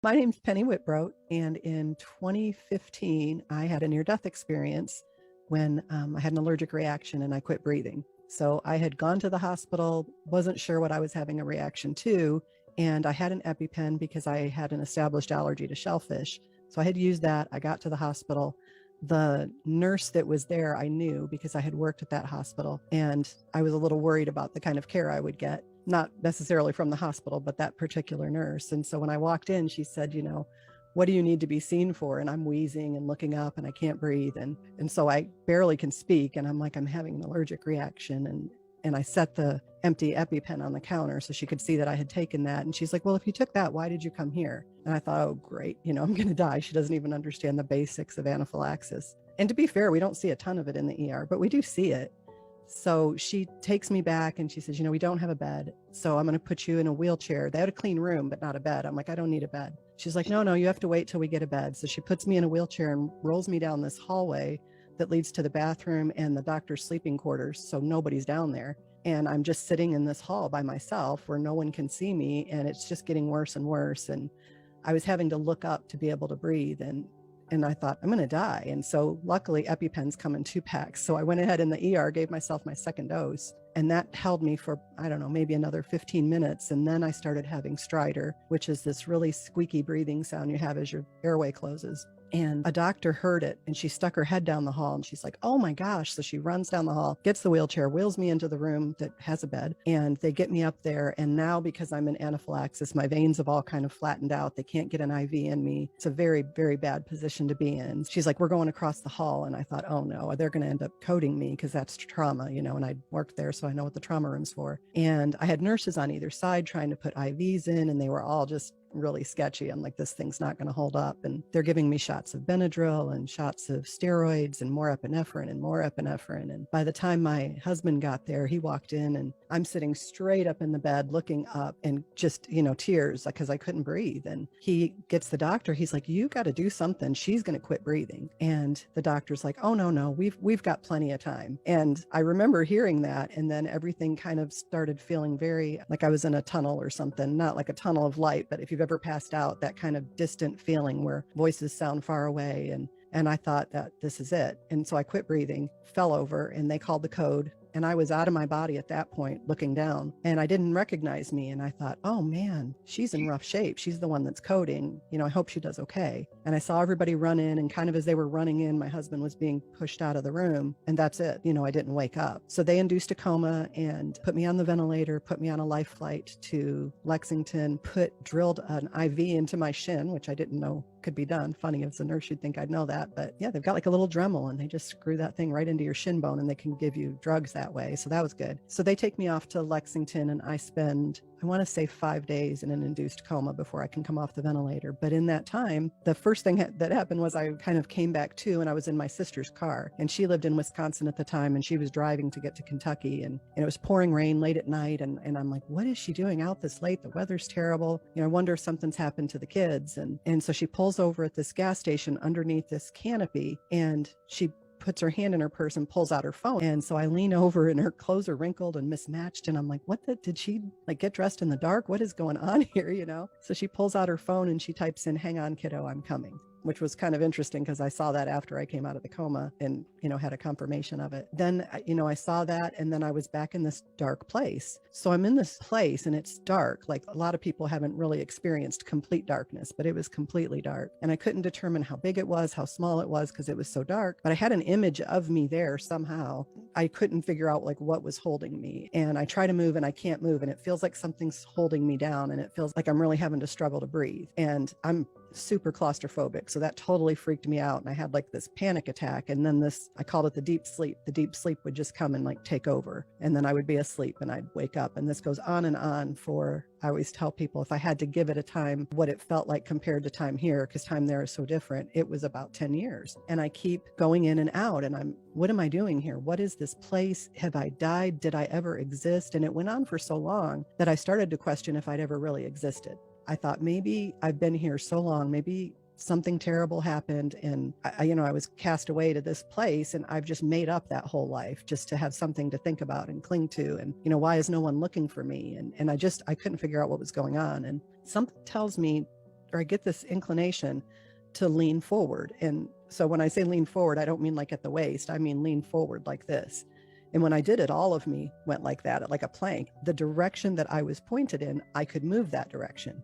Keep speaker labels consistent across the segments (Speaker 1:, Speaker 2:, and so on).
Speaker 1: My name's Penny Wittbrodt, and in 2015, I had a near-death experience when I had an allergic reaction and I quit breathing. So I had gone to the hospital, wasn't sure what I was having a reaction to, and I had an EpiPen because I had an established allergy to shellfish. So I had used that. I got to the hospital. The nurse that was there, I knew because I had worked at that hospital, and I was a little worried about the kind of care I would get, not necessarily from the hospital, but that particular nurse. And so when I walked in, she said, what do you need to be seen for? And I'm wheezing and looking up and I can't breathe. And so I barely can speak. And I'm like, I'm having an allergic reaction. And I set the empty EpiPen on the counter so she could see that I had taken that. And she's like, well, if you took that, why did you come here? And I thought, oh, great. I'm going to die. She doesn't even understand the basics of anaphylaxis. And to be fair, we don't see a ton of it in the ER, but we do see it. So she takes me back and she says, we don't have a bed, so I'm going to put you in a wheelchair. They had a clean room, but not a bed. I'm like, I don't need a bed. She's like, no, you have to wait till we get a bed. So she puts me in a wheelchair and rolls me down this hallway that leads to the bathroom and the doctor's sleeping quarters. So nobody's down there. And I'm just sitting in this hall by myself where no one can see me. And it's just getting worse and worse. And I was having to look up to be able to breathe. And I thought, I'm going to die. And so luckily EpiPens come in 2 packs. So I went ahead in the ER, gave myself my second dose, and that held me for, I don't know, maybe another 15 minutes. And then I started having stridor, which is this really squeaky breathing sound you have as your airway closes. And a doctor heard it and she stuck her head down the hall and she's like, oh my gosh. So she runs down the hall, gets the wheelchair, wheels me into the room that has a bed, and they get me up there. And now because I'm in anaphylaxis, my veins have all kind of flattened out. They can't get an IV in me. It's a very, very bad position to be in. She's like, we're going across the hall. And I thought, oh no, they're going to end up coding me because that's trauma, and I worked there, so I know what the trauma room's for. And I had nurses on either side trying to put IVs in, and they were all just really sketchy. I'm like, this thing's not going to hold up. And they're giving me shots of Benadryl and shots of steroids and more epinephrine and more epinephrine. And by the time my husband got there, he walked in and I'm sitting straight up in the bed looking up and just, tears because I couldn't breathe. And he gets the doctor. He's like, you got to do something. She's going to quit breathing. And the doctor's like, oh, no, we've got plenty of time. And I remember hearing that. And then everything kind of started feeling very like I was in a tunnel or something, not like a tunnel of light, but if you've ever passed out, that kind of distant feeling where voices sound far away. And I thought that this is it. And so I quit breathing, fell over, and they called the code. And I was out of my body at that point, looking down, and I didn't recognize me. And I thought, oh man, she's in rough shape. She's the one that's coding. I hope she does okay. And I saw everybody run in, and kind of as they were running in, my husband was being pushed out of the room, and that's it. I didn't wake up. So they induced a coma and put me on the ventilator, put me on a life flight to Lexington, drilled an IV into my shin, which I didn't know could be done. Funny, as a nurse, you'd think I'd know that. But yeah, they've got like a little Dremel and they just screw that thing right into your shin bone and they can give you drugs that way. So that was good. So they take me off to Lexington and I spend, I want to say 5 days in an induced coma before I can come off the ventilator. But in that time, the first thing that happened was I kind of came back to, and I was in my sister's car, and she lived in Wisconsin at the time, and she was driving to get to Kentucky, and it was pouring rain late at night. And I'm like, what is she doing out this late? The weather's terrible. I wonder if something's happened to the kids. And so she pulls over at this gas station underneath this canopy, and she puts her hand in her purse and pulls out her phone. And so I lean over and her clothes are wrinkled and mismatched. And I'm like, did she get dressed in the dark? What is going on here? So she pulls out her phone and she types in, hang on, kiddo, I'm coming, which was kind of interesting because I saw that after I came out of the coma and, had a confirmation of it. Then, I saw that, and then I was back in this dark place. So I'm in this place and it's dark. Like, a lot of people haven't really experienced complete darkness, but it was completely dark. And I couldn't determine how big it was, how small it was, because it was so dark. But I had an image of me there somehow. I couldn't figure out what was holding me. And I try to move and I can't move. And it feels like something's holding me down. And it feels like I'm really having to struggle to breathe. And I'm super claustrophobic. So that totally freaked me out. And I had this panic attack. And then I called it the deep sleep. The deep sleep would just come and take over. And then I would be asleep and I'd wake up. And this goes on for, I always tell people, if I had to give it a time, what it felt like compared to time here, because time there is so different, it was about 10 years. And I keep going in and out. And what am I doing here? What is this place? Have I died? Did I ever exist? And it went on for so long that I started to question if I'd ever really existed. I thought, maybe I've been here so long, maybe something terrible happened and I was cast away to this place, and I've just made up that whole life just to have something to think about and cling to. And, why is no one looking for me? And I couldn't figure out what was going on. And something tells me or I get this inclination to lean forward. And so when I say lean forward, I don't mean like at the waist, I mean lean forward like this. And when I did it, all of me went like that, like a plank. The direction that I was pointed in, I could move that direction.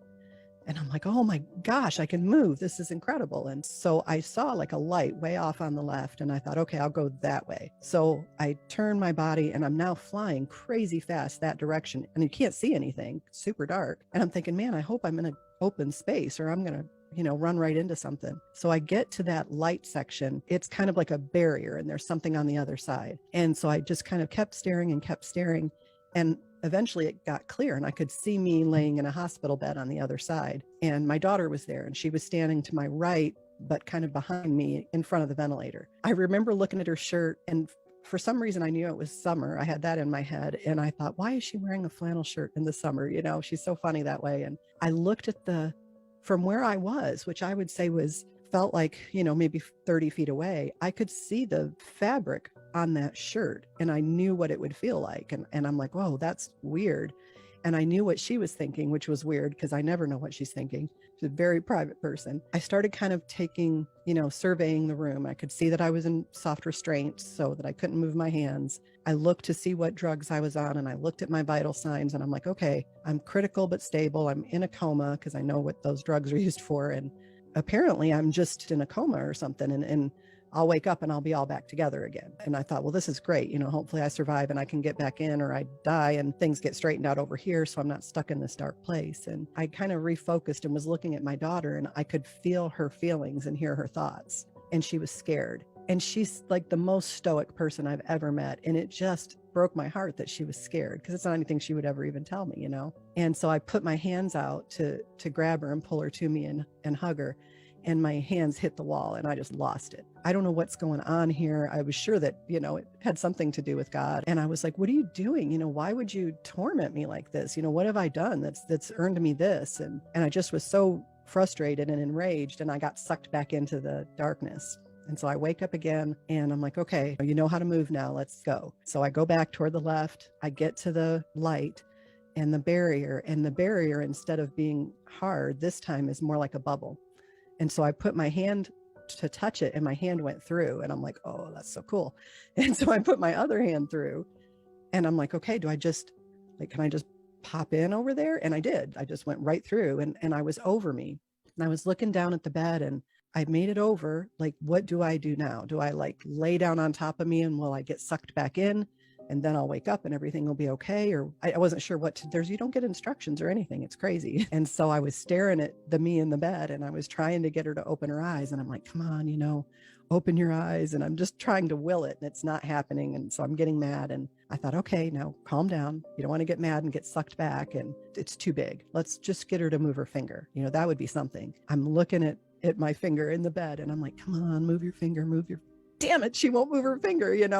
Speaker 1: And I'm like, oh my gosh, I can move. This is incredible. And so I saw like a light way off on the left, and I thought, okay, I'll go that way. So I turned my body and I'm now flying crazy fast that direction. And you can't see anything, super dark. And I'm thinking, man, I hope I'm in an open space or I'm going to run right into something. So I get to that light section. It's kind of like a barrier and there's something on the other side. And so I just kind of kept staring and kept staring. And eventually it got clear and I could see me laying in a hospital bed on the other side. And my daughter was there and she was standing to my right, but kind of behind me in front of the ventilator. I remember looking at her shirt, and for some reason I knew it was summer. I had that in my head. And I thought, why is she wearing a flannel shirt in the summer? She's so funny that way. And I looked at from where I was, which I would say felt like, maybe 30 feet away, I could see the fabric on that shirt and I knew what it would feel like. And I'm like, whoa, that's weird. And I knew what she was thinking, which was weird because I never know what she's thinking. She's a very private person. I started kind of surveying the room. I could see that I was in soft restraints so that I couldn't move my hands. I looked to see what drugs I was on and I looked at my vital signs and I'm like, okay, I'm critical but stable. I'm in a coma because I know what those drugs are used for. And apparently I'm just in a coma or something. And I'll wake up and I'll be all back together again. And I thought, well, this is great. Hopefully I survive and I can get back in, or I die and things get straightened out over here so I'm not stuck in this dark place. And I kind of refocused and was looking at my daughter and I could feel her feelings and hear her thoughts. And she was scared. And she's like the most stoic person I've ever met. And it just broke my heart that she was scared because it's not anything she would ever even tell me, And so I put my hands out to grab her and pull her to me and hug her. And my hands hit the wall and I just lost it. I don't know what's going on here. I was sure that, it had something to do with God. And I was like, what are you doing? Why would you torment me like this? What have I done that's earned me this? And I just was so frustrated and enraged, and I got sucked back into the darkness. And so I wake up again and I'm like, okay, you know how to move now. Let's go. So I go back toward the left. I get to the light and the barrier, instead of being hard, this time is more like a bubble. And so I put my hand to touch it and my hand went through and I'm like, oh, that's so cool. And so I put my other hand through and I'm like, okay, can I just pop in over there? And I did. I just went right through and I was over me. And I was looking down at the bed and I made it over. Like, what do I do now? Do I lay down on top of me and will I get sucked back in? And then I'll wake up and everything will be okay. Or I wasn't sure what to, you don't get instructions or anything. It's crazy. And so I was staring at me in the bed and I was trying to get her to open her eyes. And I'm like, come on, open your eyes. And I'm just trying to will it and it's not happening. And so I'm getting mad. And I thought, okay, now calm down. You don't want to get mad and get sucked back. And it's too big. Let's just get her to move her finger. That would be something. I'm looking at my finger in the bed and I'm like, come on, move your finger, damn it. She won't move her finger, and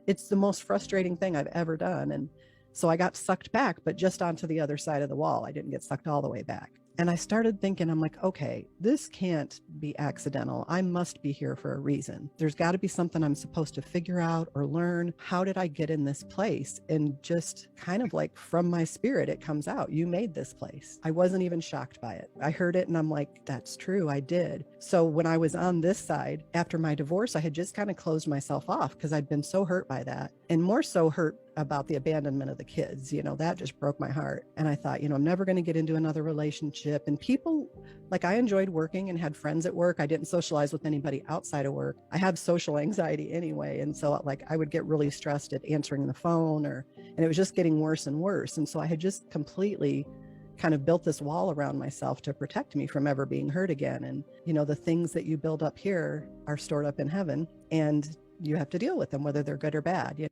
Speaker 1: it's the most frustrating thing I've ever done. And so I got sucked back, but just onto the other side of the wall. I didn't get sucked all the way back. And I started thinking, I'm like, okay, this can't be accidental. I must be here for a reason. There's got to be something I'm supposed to figure out or learn. How did I get in this place? And just kind of like from my spirit, it comes out. You made this place. I wasn't even shocked by it. I heard it and I'm like, that's true. I did. So when I was on this side, after my divorce, I had just kind of closed myself off because I'd been so hurt by that, and more so hurt about the abandonment of the kids. That just broke my heart. And I thought, I'm never going to get into another relationship. And people, I enjoyed working and had friends at work. I didn't socialize with anybody outside of work. I have social anxiety anyway. And so I would get really stressed at answering the phone and it was just getting worse and worse. And so I had just completely kind of built this wall around myself to protect me from ever being hurt again. And, the things that you build up here are stored up in heaven and you have to deal with them, whether they're good or bad.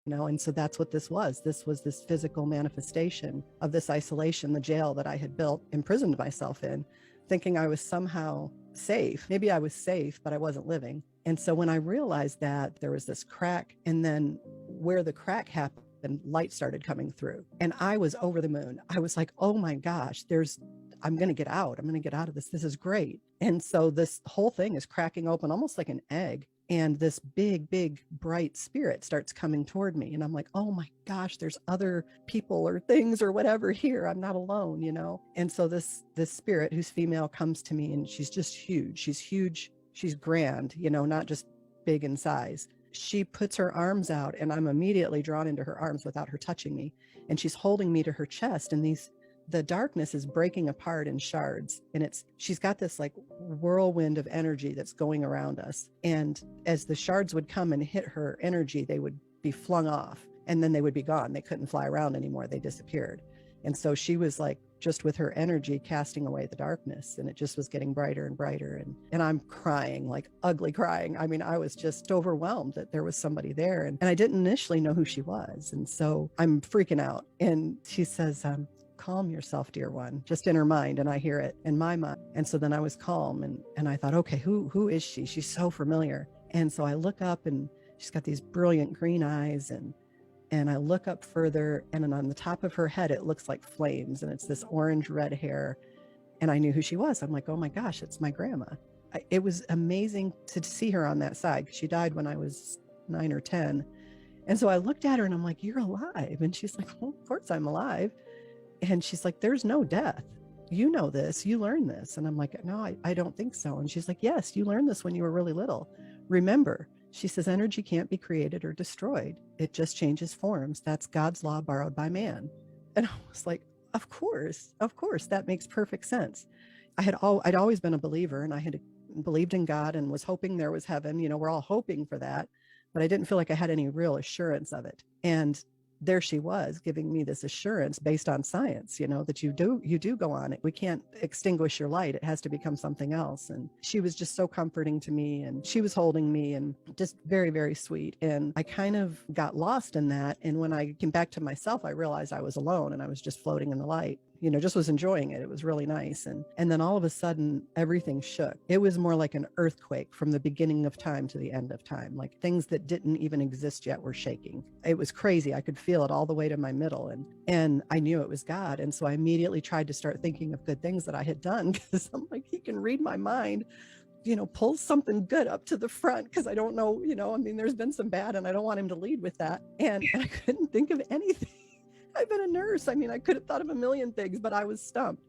Speaker 1: And so that's what this was. This was this physical manifestation of this isolation, the jail that I had built, imprisoned myself in, thinking I was somehow safe. Maybe I was safe, but I wasn't living. And so when I realized that, there was this crack, and then where the crack happened, light started coming through, and I was over the moon. I was like, oh my gosh, I'm going to get out. I'm going to get out of this. This is great. And so this whole thing is cracking open almost like an egg. And this big, big, bright spirit starts coming toward me. And I'm like, oh my gosh, there's other people or things or whatever here. I'm not alone. And so this spirit, who's female, comes to me, and she's just huge. She's huge. She's grand, not just big in size. She puts her arms out, and I'm immediately drawn into her arms without her touching me. And she's holding me to her chest, and the darkness is breaking apart in shards, and she's got this like whirlwind of energy that's going around us. And as the shards would come and hit her energy, they would be flung off, and then they would be gone. They couldn't fly around anymore. They disappeared. And so she was like, just with her energy, casting away the darkness, and it just was getting brighter and brighter. And I'm crying, like ugly crying. I mean, I was just overwhelmed that there was somebody there, and I didn't initially know who she was. And so I'm freaking out. And she says, calm yourself, dear one, just in her mind. And I hear it in my mind. And so then I was calm, and I thought, okay, who is she? She's so familiar. And so I look up, and she's got these brilliant green eyes, and I look up further, and then on the top of her head, it looks like flames, and it's this orange red hair. And I knew who she was. I'm like, oh my gosh, it's my grandma. It was amazing to see her on that side, because she died when I was 9 or 10. And so I looked at her, and I'm like, you're alive. And she's like, well, of course I'm alive. And she's like, there's no death. You know this, you learned this. And I'm like, no, I don't think so. And she's like, yes, you learned this when you were really little. Remember, she says, energy can't be created or destroyed. It just changes forms. That's God's law borrowed by man. And I was like, of course, that makes perfect sense. I'd always been a believer, and I had believed in God and was hoping there was heaven. We're all hoping for that, but I didn't feel like I had any real assurance of it. And there she was, giving me this assurance based on science, that you do go on it. We can't extinguish your light. It has to become something else. And she was just so comforting to me, and she was holding me, and just very, very sweet. And I kind of got lost in that. And when I came back to myself, I realized I was alone, and I was just floating in the light. Just was enjoying it. It was really nice. And then all of a sudden, everything shook. It was more like an earthquake from the beginning of time to the end of time. Like things that didn't even exist yet were shaking. It was crazy. I could feel it all the way to my middle. And I knew it was God. And so I immediately tried to start thinking of good things that I had done, because I'm like, he can read my mind. Pull something good up to the front, because I don't know, there's been some bad, and I don't want him to lead with that. And I couldn't think of anything. I've been a nurse. I could have thought of a million things, but I was stumped.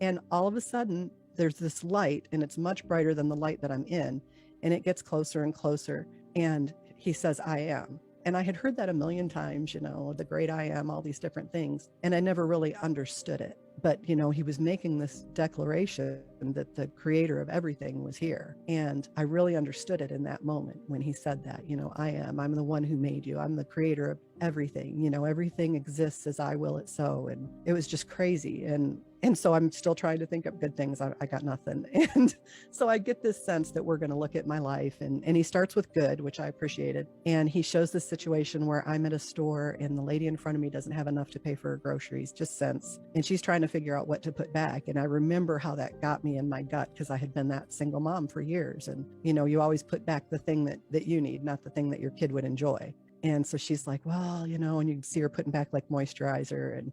Speaker 1: And all of a sudden, there's this light, and it's much brighter than the light that I'm in. And it gets closer and closer. And he says, I am. And I had heard that a million times, the great I am, all these different things. And I never really understood it. But, he was making this declaration that the creator of everything was here. And I really understood it in that moment when he said that, I'm the one who made you. I'm the creator of everything. Everything exists as I will it so. And it was just crazy. And so I'm still trying to think of good things. I got nothing. And so I get this sense that we're going to look at my life, and he starts with good, which I appreciated. And he shows this situation where I'm at a store, and the lady in front of me doesn't have enough to pay for her groceries, just cents. And she's trying to figure out what to put back. And I remember how that got me in my gut, because I had been that single mom for years. And, you always put back the thing that you need, not the thing that your kid would enjoy. And so she's like, well, and you can see her putting back like moisturizer, and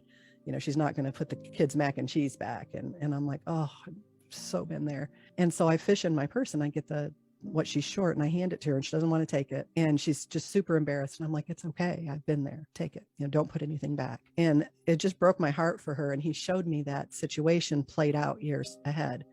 Speaker 1: she's not going to put the kids' mac and cheese back. And I'm like, oh, I've so been there. And so I fish in my purse, and I get what she's short, and I hand it to her, and she doesn't want to take it. And she's just super embarrassed. And I'm like, it's okay. I've been there. Take it. Don't put anything back. And it just broke my heart for her. And he showed me that situation played out years ahead.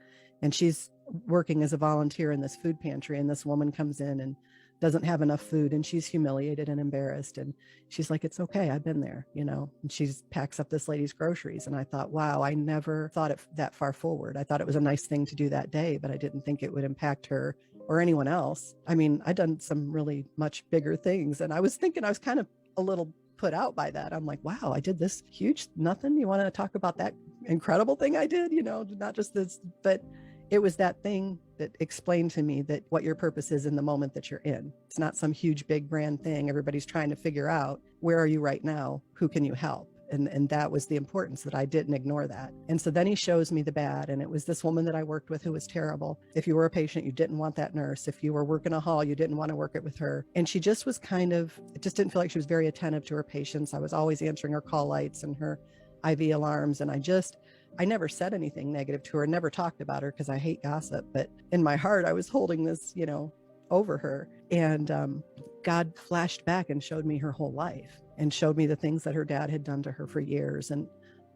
Speaker 1: And she's working as a volunteer in this food pantry. And this woman comes in and doesn't have enough food, and she's humiliated and embarrassed. And she's like, it's okay. I've been there, and she packs up this lady's groceries. And I thought, wow, I never thought it that far forward. I thought it was a nice thing to do that day, but I didn't think it would impact her or anyone else. I'd done some really much bigger things. And I was thinking, I was kind of a little put out by that. I'm like, wow, I did this huge nothing. You want to talk about that incredible thing I did, not just this, but it was that thing that explained to me that what your purpose is in the moment that you're in. It's not some huge, big, grand thing. Everybody's trying to figure out, where are you right now? Who can you help? And that was the importance, that I didn't ignore that. And so then he shows me the bad. And it was this woman that I worked with who was terrible. If you were a patient, you didn't want that nurse. If you were working a hall, you didn't want to work it with her. And she just was it just didn't feel like she was very attentive to her patients. I was always answering her call lights and her IV alarms. And I never said anything negative to her, never talked about her, because I hate gossip. But in my heart, I was holding this, over her. And God flashed back and showed me her whole life, and showed me the things that her dad had done to her for years. And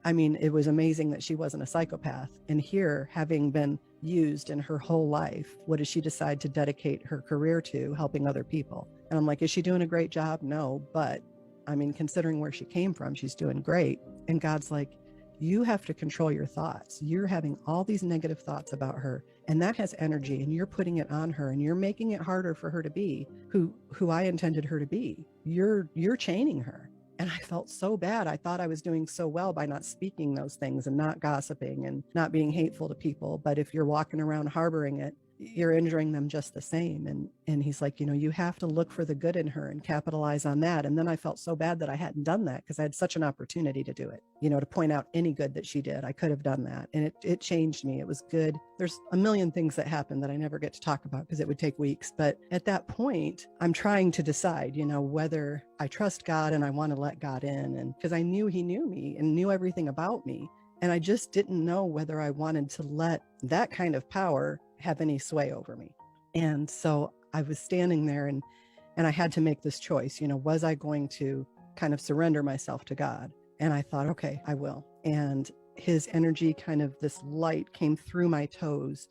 Speaker 1: I mean, it was amazing that she wasn't a psychopath. And here, having been used in her whole life, what does she decide to dedicate her career to? Helping other people. And I'm like, is she doing a great job? No, but I mean, considering where she came from, she's doing great. And God's like, you have to control your thoughts. You're having all these negative thoughts about her, and that has energy, and you're putting it on her, and you're making it harder for her to be who I intended her to be. You're chaining her. And I felt so bad. I thought I was doing so well by not speaking those things and not gossiping and not being hateful to people. But if you're walking around harboring it, you're injuring them just the same. And he's like, you have to look for the good in her and capitalize on that. And then I felt so bad that I hadn't done that, because I had such an opportunity to do it, to point out any good that she did. I could have done that. And it changed me. It was good. There's a million things that happened that I never get to talk about because it would take weeks. But at that point, I'm trying to decide, whether I trust God and I want to let God in. And because I knew he knew me and knew everything about me. And I just didn't know whether I wanted to let that kind of power have any sway over me. And so I was standing there and I had to make this choice, was I going to kind of surrender myself to God? And I thought, okay, I will. And his energy, kind of this light, came through my toes,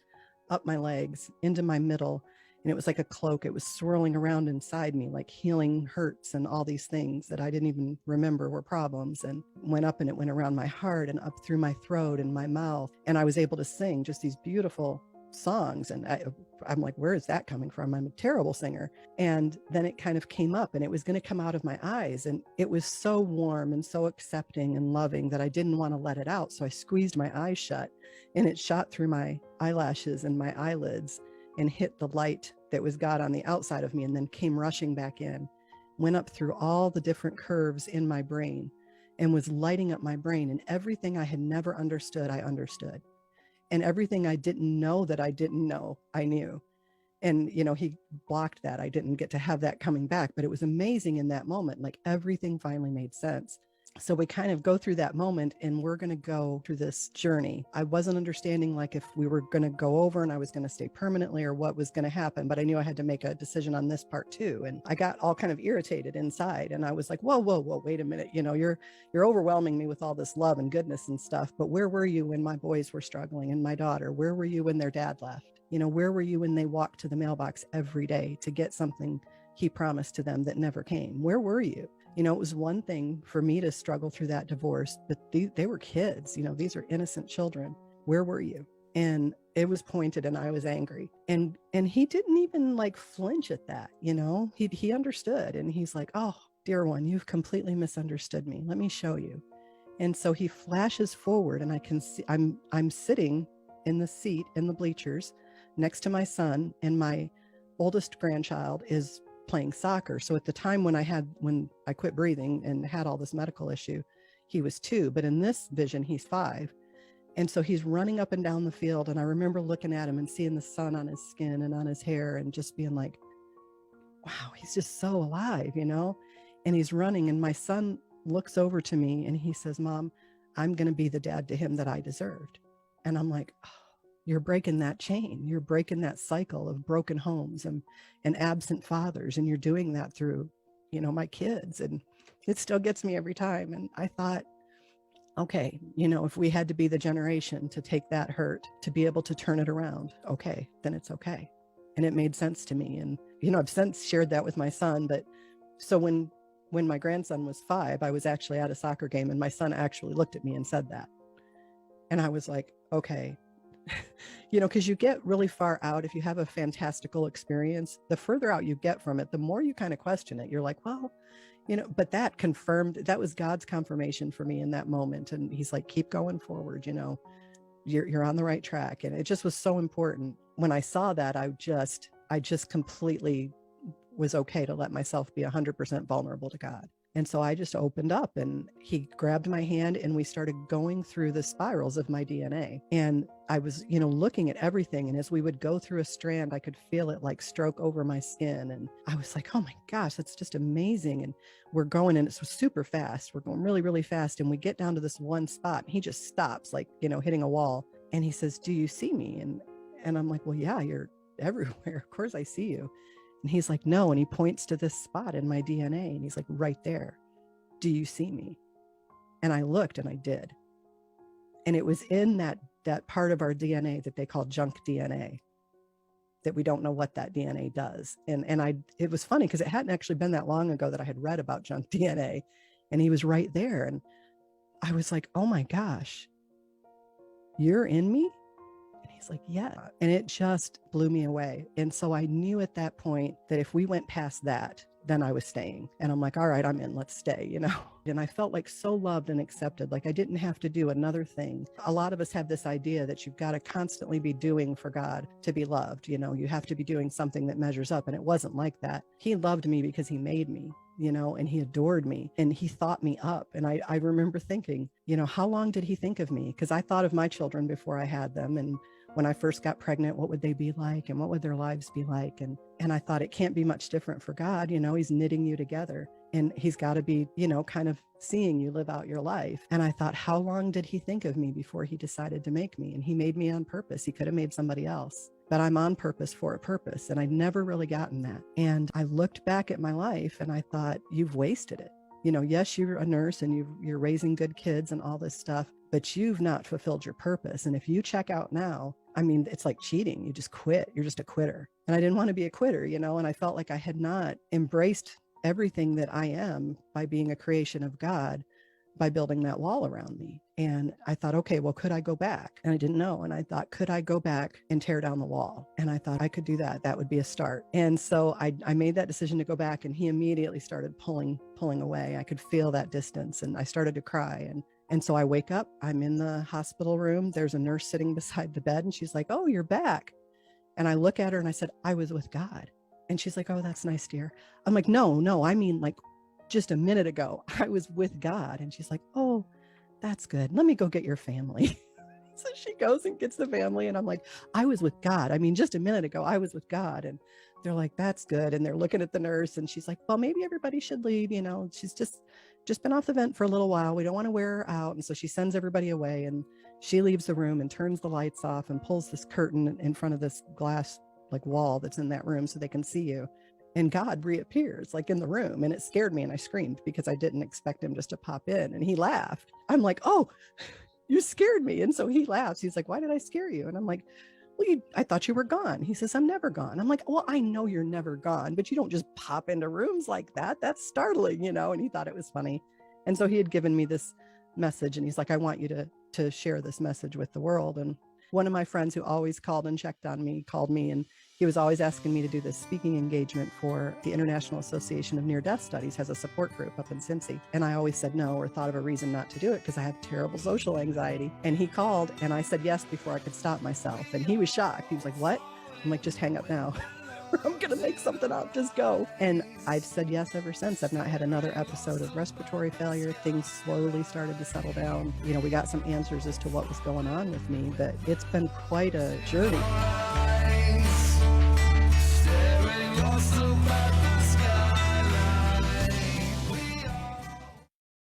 Speaker 1: up my legs, into my middle. And it was like a cloak. It was swirling around inside me, like healing hurts and all these things that I didn't even remember were problems, and went up, and it went around my heart and up through my throat and my mouth. And I was able to sing just these beautiful songs. And I'm like, where is that coming from? I'm a terrible singer. And then it kind of came up, and it was going to come out of my eyes. And it was so warm and so accepting and loving that I didn't want to let it out. So I squeezed my eyes shut, and it shot through my eyelashes and my eyelids and hit the light that was God on the outside of me, and then came rushing back in, went up through all the different curves in my brain, and was lighting up my brain. And everything I had never understood, I understood. And everything I didn't know that I didn't know, I knew. And, he blocked that. I didn't get to have that coming back, but it was amazing in that moment. Like, everything finally made sense. So we kind of go through that moment, and we're going to go through this journey. I wasn't understanding, like, if we were going to go over and I was going to stay permanently, or what was going to happen, but I knew I had to make a decision on this part too. And I got all kind of irritated inside, and I was like, whoa, wait a minute. You're overwhelming me with all this love and goodness and stuff. But where were you when my boys were struggling, and my daughter? Where were you when their dad left? Where were you when they walked to the mailbox every day to get something he promised to them that never came? Where were you? It was one thing for me to struggle through that divorce, but they were kids. These are innocent children. Where were you? And it was pointed, and I was angry. And he didn't even flinch at that. He understood, and he's like, oh, dear one, you've completely misunderstood me. Let me show you. And so he flashes forward, and I can see I'm sitting in the seat in the bleachers next to my son, and my oldest grandchild is playing soccer. So at the time when I quit breathing and had all this medical issue, he was 2, but in this vision, he's 5. And so he's running up and down the field. And I remember looking at him and seeing the sun on his skin and on his hair, and just being like, wow, he's just so alive, and he's running. And my son looks over to me and he says, Mom, I'm going to be the dad to him that I deserved. And I'm like, oh, you're breaking that chain. You're breaking that cycle of broken homes and absent fathers. And you're doing that through, my kids. And it still gets me every time. And I thought, okay, if we had to be the generation to take that hurt, to be able to turn it around, okay, then it's okay. And it made sense to me. And, I've since shared that with my son. But so when my grandson was 5, I was actually at a soccer game, and my son actually looked at me and said that. And I was like, okay, because you get really far out. If you have a fantastical experience, the further out you get from it, the more you kind of question it. You're like, well, but that was God's confirmation for me in that moment. And he's like, keep going forward, you're on the right track. And it just was so important when I saw that, I just completely was okay to let myself be 100% vulnerable to God. And so I just opened up, and he grabbed my hand and we started going through the spirals of my DNA. And I was, looking at everything. And as we would go through a strand, I could feel it like stroke over my skin. And I was like, oh my gosh, that's just amazing. And we're going, and it's super fast. We're going really, really fast. And we get down to this one spot, and he just stops, like, hitting a wall. And he says, do you see me? And I'm like, well, yeah, you're everywhere. Of course I see you. And he's like, no. And he points to this spot in my DNA. And he's like, right there. Do you see me? And I looked, and I did. And it was in that part of our DNA that they call junk DNA, that we don't know what that DNA does. And it was funny because it hadn't actually been that long ago that I had read about junk DNA, and he was right there. And I was like, oh my gosh, you're in me? And he's like, yeah. And it just blew me away. And so I knew at that point that if we went past that, then I was staying. And I'm like, all right, I'm in, let's stay, And I felt like so loved and accepted, like I didn't have to do another thing. A lot of us have this idea that you've got to constantly be doing for God to be loved. You have to be doing something that measures up. And it wasn't like that. He loved me because he made me, and he adored me, and he thought me up. And I remember thinking, how long did he think of me? Because I thought of my children before I had them. And when I first got pregnant, what would they be like? And what would their lives be like? And I thought it can't be much different for God. He's knitting you together, and he's got to be, kind of seeing you live out your life. And I thought, how long did he think of me before he decided to make me? And he made me on purpose. He could have made somebody else, but I'm on purpose for a purpose. And I'd never really gotten that. And I looked back at my life and I thought, you've wasted it. Yes, you're a nurse and you're raising good kids and all this stuff, but you've not fulfilled your purpose. And if you check out now, it's like cheating. You just quit. You're just a quitter. And I didn't want to be a quitter, and I felt like I had not embraced everything that I am by being a creation of God, by building that wall around me. And I thought, okay, well, could I go back? And I didn't know. And I thought, could I go back and tear down the wall? And I thought I could do that. That would be a start. And so I made that decision to go back, and he immediately started pulling away. I could feel that distance, and I started to cry. And so I wake up, I'm in the hospital room. There's a nurse sitting beside the bed, and she's like, oh, you're back. And I look at her and I said, I was with God. And she's like, oh, that's nice, dear. I'm like, no, I mean, like just a minute ago, I was with God. And she's like, oh, that's good. Let me go get your family. So she goes and gets the family. And I'm like, I was with God. I mean, just a minute ago, I was with God. And they're like, that's good. And they're looking at the nurse, and she's like, well, maybe everybody should leave. She's just been off the vent for a little while. We don't want to wear her out. And so she sends everybody away, and she leaves the room and turns the lights off and pulls this curtain in front of this glass like wall that's in that room so they can see you. And God reappears like in the room, and it scared me, and I screamed because I didn't expect him just to pop in. And he laughed. I'm like, oh, you scared me. And so he laughs. He's like, why did I scare you? And I'm like, well, I thought you were gone. He says, I'm never gone. I'm like, well, I know you're never gone, but you don't just pop into rooms like that. That's startling, and he thought it was funny. And so he had given me this message, and he's like, I want you to share this message with the world. And one of my friends who always called and checked on me called me, and he was always asking me to do this speaking engagement for the International Association of Near-Death Studies, has a support group up in Cincy. And I always said no, or thought of a reason not to do it because I have terrible social anxiety. And he called, and I said yes before I could stop myself. And he was shocked. He was like, what? I'm like, just hang up now. I'm going to make something up. Just go. And I've said yes ever since. I've not had another episode of respiratory failure. Things slowly started to settle down. We got some answers as to what was going on with me, but it's been quite a journey.